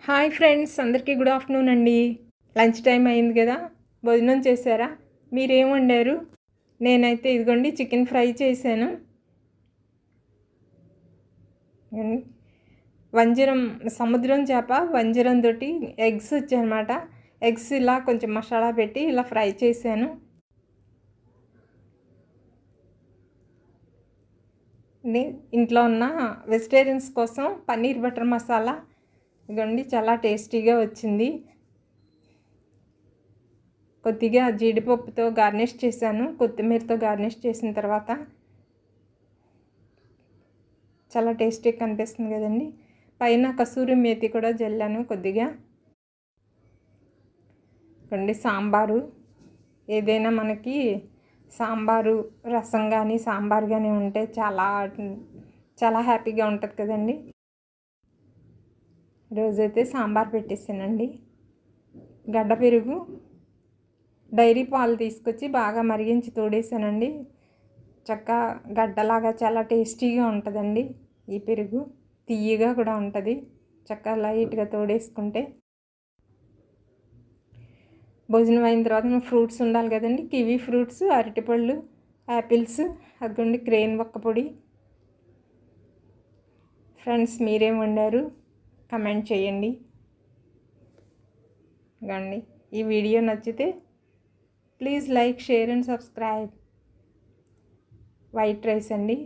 Hi friends, అందరికీ good afternoon అండి. Lunch time అయింది కదా, భోజనం చేశారా? మీరేం వండారు? నేనైతే ఇదిగోండి చికెన్ ఫ్రై చేశాను. వంజరం సముద్రం చేప వంజరం తోటి ఎగ్స్ వచ్చాయన్నమాట. ఎగ్స్ ఇలా కొంచెం మసాలా పెట్టి ఇలా ఫ్రై చేశాను. ఇంట్లో ఉన్న వెజిటేరియన్స్ కోసం పన్నీర్ బటర్ మసాలా ఇదిగోండి చాలా టేస్టీగా వచ్చింది. కొద్దిగా జీడిపప్పుతో గార్నిష్ చేశాను. కొత్తిమీరతో గార్నిష్ చేసిన తర్వాత చాలా టేస్టీగా కనిపిస్తుంది కదండి. పైన కసూరి మేతి కూడా జల్లాను కొద్దిగా. సాంబారు ఏదైనా మనకి సాంబారు రసం కానీ సాంబార్ కానీ ఉంటే చాలా చాలా హ్యాపీగా ఉంటుంది కదండి. రోజైతే సాంబార్ పెట్టేసానండి. గడ్డ పెరుగు డైరీ పాలు తీసుకొచ్చి బాగా మరిగించి తోడేసానండి. చక్కగా గడ్డలాగా చాలా టేస్టీగా ఉంటుందండి. ఈ పెరుగు తియ్యగా కూడా ఉంటుంది. చక్కగా లైట్గా తోడేసుకుంటే భోజనం అయిన తర్వాత ఫ్రూట్స్ ఉండాలి కదండి. కివీ ఫ్రూట్స్, అరటిపళ్ళు, యాపిల్స్, అదిగోండి క్రేన్ ఒక్క పొడి. ఫ్రెండ్స్, మీరేం వండారు? కమెంట్ చేయండి. ఇదిగోండి, ఈ వీడియో నచ్చితే please like, share and subscribe. White rice అండి.